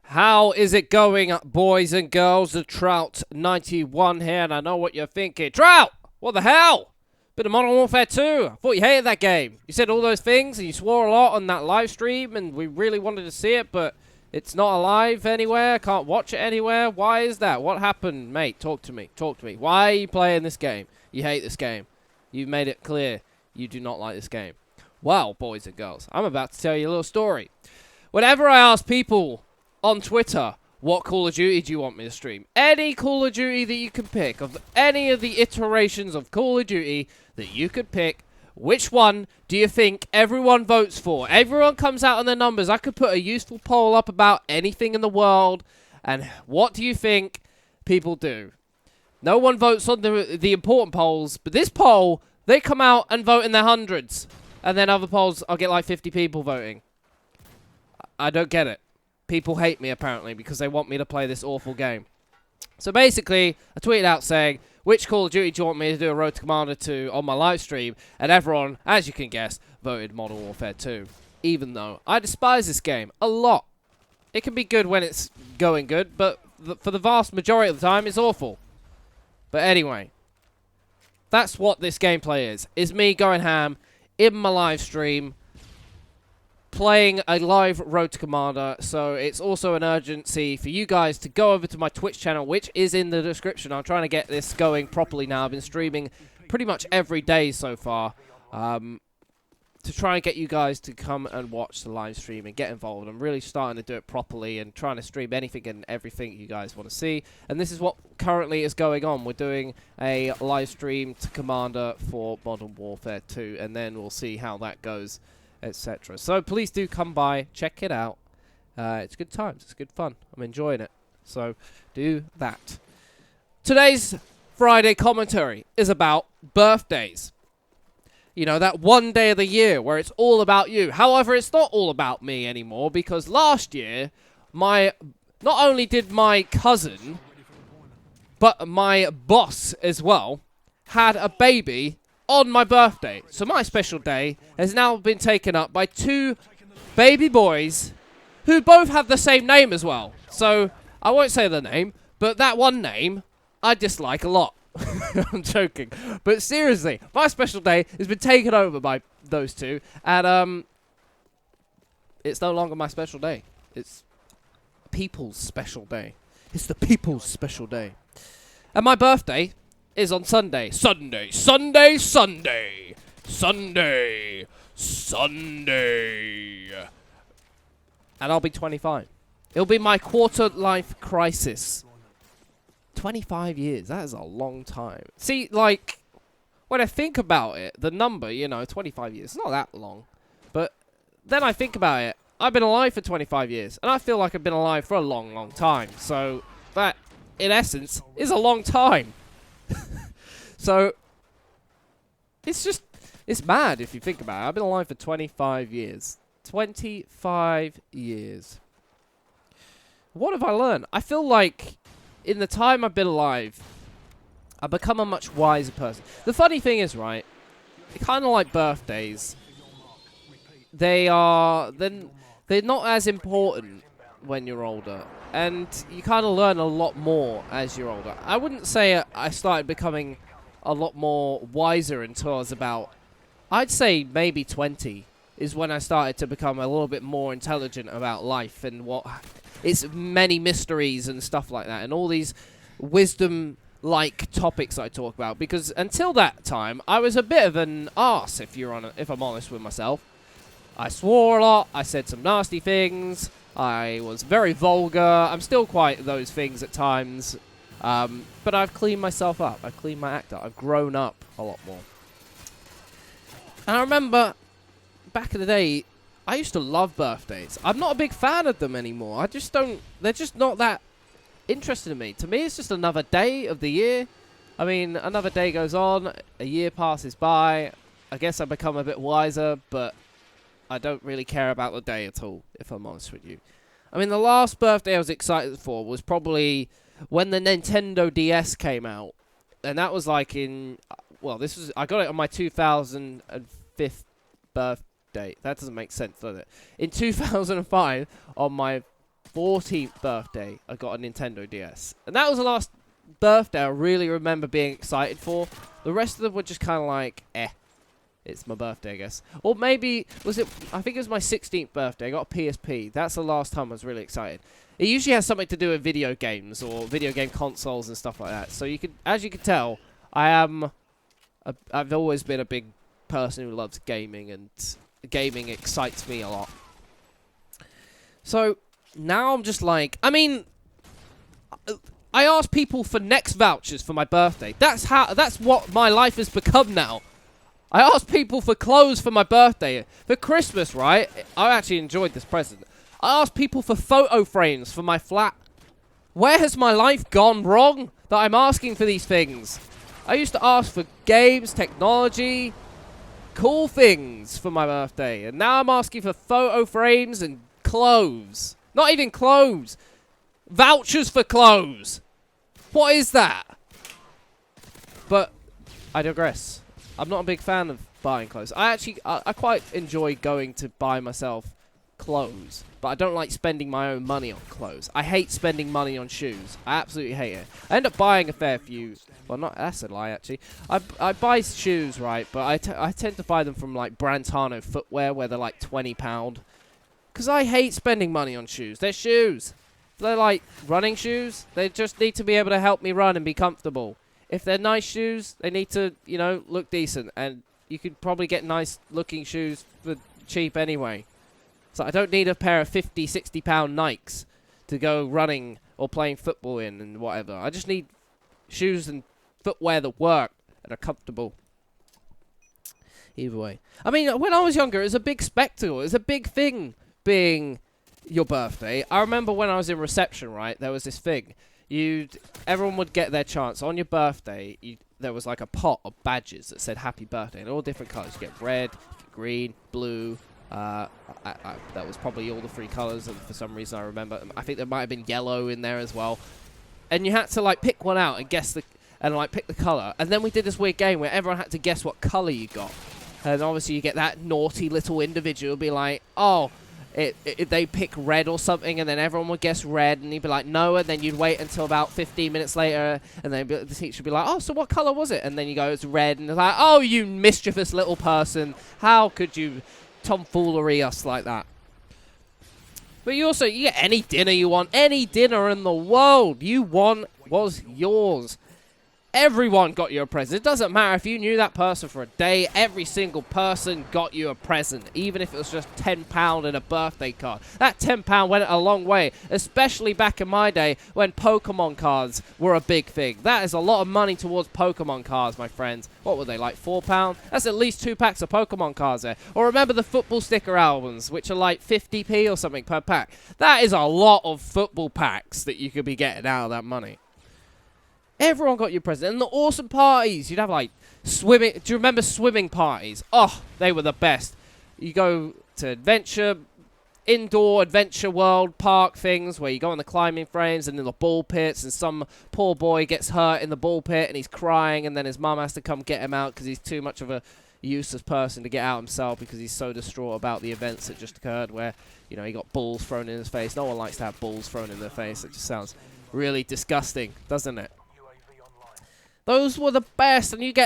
How is it going, boys and girls? The Trout 91 here, and I know what you're thinking. Trout! What the hell? Bit of Modern Warfare 2. I thought you hated that game. You said all those things, and you swore a lot on that live stream, and we really wanted to see it, but it's not alive anywhere. Can't watch it anywhere. Why is that? What happened? Mate, talk to me. Talk to me. Why are you playing this game? You hate this game. You've made it clear you do not like this game. Well, boys and girls, I'm about to tell you a little story. Whenever I ask people on Twitter, what Call of Duty do you want me to stream? Any Call of Duty that you can pick, of any of the iterations of Call of Duty that you could pick, which one do you think everyone votes for? Everyone comes out on their numbers. I could put a useful poll up about anything in the world, and what do you think people do? No one votes on the important polls, but this poll, they come out and vote in their hundreds. And then other polls, I'll get like 50 people voting. I don't get it. People hate me, apparently, because they want me to play this awful game. So basically, I tweeted out saying, which Call of Duty do you want me to do a Road to Commander 2 on my live stream? And everyone, as you can guess, voted Modern Warfare 2. Even though I despise this game a lot. It can be good when it's going good, but for the vast majority of the time, it's awful. But anyway, that's what this gameplay is me going ham in my live stream, playing a live Road to Commander, so it's also an urgency for you guys to go over to my Twitch channel, which is in the description. I'm trying to get this going properly now. I've been streaming pretty much every day so far, to try and get you guys to come and watch the live stream and get involved. I'm really starting to do it properly and trying to stream anything and everything you guys want to see. And this is what currently is going on. We're doing a live stream to Commander for Modern Warfare 2, and then we'll see how that goes, etc. So please do come by, check it out. It's good times, it's good fun. I'm enjoying it. So do that. Today's Friday commentary is about birthdays. You know, that one day of the year where it's all about you. However, it's not all about me anymore, because last year, not only did my cousin, but my boss as well, had a baby on my birthday. So my special day has now been taken up by two baby boys who both have the same name as well. So I won't say the name, but that one name I dislike a lot. I'm joking. But seriously, my special day has been taken over by those two, and it's no longer my special day. It's people's special day. It's the people's special day. And my birthday is on Sunday. Sunday. And I'll be 25. It'll be my quarter-life crisis. 25 years, that is a long time. See, like, when I think about it, the number, you know, 25 years, it's not that long. But then I think about it, I've been alive for 25 years, and I feel like I've been alive for a long, long time. So that, in essence, is a long time. So, it's mad if you think about it. I've been alive for 25 years. 25 years. What have I learned? I feel like in the time I've been alive, I've become a much wiser person. The funny thing is, right, kind of like birthdays, they're not as important when you're older, and you kind of learn a lot more as you're older. I wouldn't say I started becoming a lot more wiser until I was about, I'd say maybe 20 is when I started to become a little bit more intelligent about life and what its many mysteries and stuff like that, and all these wisdom-like topics I talk about. Because until that time, I was a bit of an arse, if I'm honest with myself. I swore a lot. I said some nasty things. I was very vulgar. I'm still quite those things at times, but I've cleaned myself up. I've cleaned my act up. I've grown up a lot more. And I remember back in the day, I used to love birthdays. I'm not a big fan of them anymore. They're just not that interested in me. To me, it's just another day of the year. I mean, another day goes on, a year passes by. I guess I become a bit wiser, but I don't really care about the day at all, if I'm honest with you. I mean, the last birthday I was excited for was probably when the Nintendo DS came out. And that was like in, well, I got it on my 2005 birthday. That doesn't make sense, does it? In 2005, on my 14th birthday, I got a Nintendo DS. And that was the last birthday I really remember being excited for. The rest of them were just kind of like, it's my birthday, I guess. Or maybe, I think it was my 16th birthday. I got a PSP. That's the last time I was really excited. It usually has something to do with video games or video game consoles and stuff like that. So you can, as you can tell, I've always been a big person who loves gaming, and gaming excites me a lot. So now I'm just like, I mean, I ask people for next vouchers for my birthday. That's what my life has become now. I asked people for clothes for my birthday. For Christmas, right? I actually enjoyed this present. I asked people for photo frames for my flat. Where has my life gone wrong that I'm asking for these things? I used to ask for games, technology, cool things for my birthday. And now I'm asking for photo frames and clothes. Not even clothes. Vouchers for clothes. What is that? But I digress. I'm not a big fan of buying clothes. I quite enjoy going to buy myself clothes, but I don't like spending my own money on clothes. I hate spending money on shoes. I absolutely hate it. I end up buying a fair few. Well, that's a lie, actually. I buy shoes, right, but I tend to buy them from, like, Brantano Footwear, where they're, like, £20. Because I hate spending money on shoes. They're shoes. They're, like, running shoes. They just need to be able to help me run and be comfortable. If they're nice shoes, they need to, you know, look decent. And you could probably get nice-looking shoes for cheap anyway. So I don't need a pair of £50, £60 Nikes to go running or playing football in and whatever. I just need shoes and footwear that work and are comfortable. Either way. I mean, when I was younger, it was a big spectacle. It was a big thing being your birthday. I remember when I was in reception, right, there was this thing. Everyone would get their chance. On your birthday, there was like a pot of badges that said happy birthday in all different colours. You get red, green, blue. That was probably all the 3 colours, and for some reason I remember. I think there might have been yellow in there as well. And you had to like pick one out and pick the colour. And then we did this weird game where everyone had to guess what colour you got. And obviously you get that naughty little individual be like, oh, they pick red or something, and then everyone would guess red, and you'd be like, no, and then you'd wait until about 15 minutes later, and then the teacher would be like, oh, so what colour was it? And then you go, it's red, and they're like, oh, you mischievous little person, how could you tomfoolery us like that? But you get any dinner you want, any dinner in the world you want was yours. Everyone got you a present. It doesn't matter if you knew that person for a day. Every single person got you a present, even if it was just £10 and a birthday card. That £10 went a long way, especially back in my day when Pokemon cards were a big thing. That is a lot of money towards Pokemon cards, my friends. What were they, like £4? That's at least 2 packs of Pokemon cards there. Or remember the football sticker albums, which are like 50p or something per pack. That is a lot of football packs that you could be getting out of that money. Everyone got you a present. And the awesome parties. You'd have, like, swimming. Do you remember swimming parties? Oh, they were the best. You go to indoor adventure world park things where you go on the climbing frames and in the ball pits, and some poor boy gets hurt in the ball pit and he's crying, and then his mum has to come get him out because he's too much of a useless person to get out himself because he's so distraught about the events that just occurred where, you know, he got balls thrown in his face. No one likes to have balls thrown in their face. It just sounds really disgusting, doesn't it? Those were the best, and you'd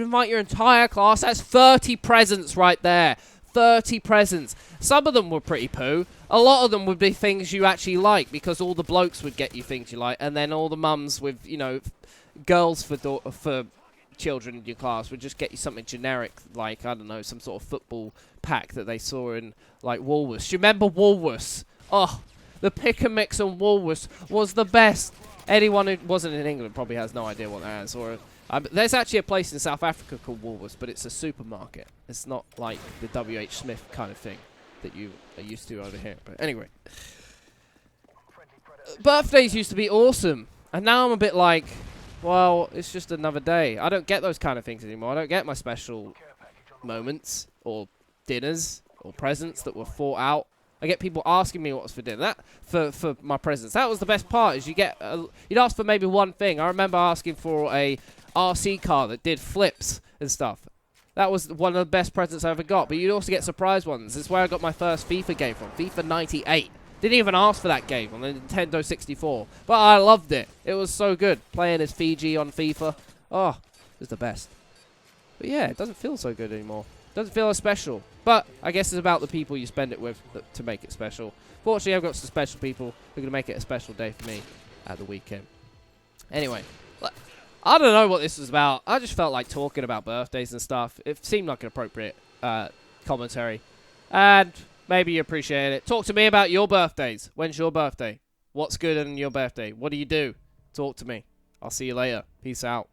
invite your entire class. That's 30 presents right there. 30 presents. Some of them were pretty poo. A lot of them would be things you actually like, because all the blokes would get you things you like, and then all the mums with, you know, girls for children in your class would just get you something generic, like, I don't know, some sort of football pack that they saw in, like, Woolworths. Do you remember Woolworths? Oh, the pick and mix on Woolworths was the best. Anyone who wasn't in England probably has no idea what that is. Or there's actually a place in South Africa called Woolworths, but it's a supermarket. It's not like the W.H. Smith kind of thing that you are used to over here. But anyway, birthdays used to be awesome, and now I'm a bit like, well, it's just another day. I don't get those kind of things anymore. I don't get my special moments or dinners or presents that were thought out. I get people asking me what's for dinner. For my presents. That was the best part. Is you'd ask for maybe one thing. I remember asking for a RC car that did flips and stuff. That was one of the best presents I ever got. But you'd also get surprise ones. This is where I got my first FIFA game from. FIFA 98. Didn't even ask for that game on the Nintendo 64. But I loved it. It was so good. Playing as Fiji on FIFA. Oh, it was the best. But yeah, it doesn't feel so good anymore. Doesn't feel as special. But I guess it's about the people you spend it with to make it special. Fortunately, I've got some special people who are going to make it a special day for me at the weekend. Anyway, I don't know what this is about. I just felt like talking about birthdays and stuff. It seemed like an appropriate commentary. And maybe you appreciate it. Talk to me about your birthdays. When's your birthday? What's good in your birthday? What do you do? Talk to me. I'll see you later. Peace out.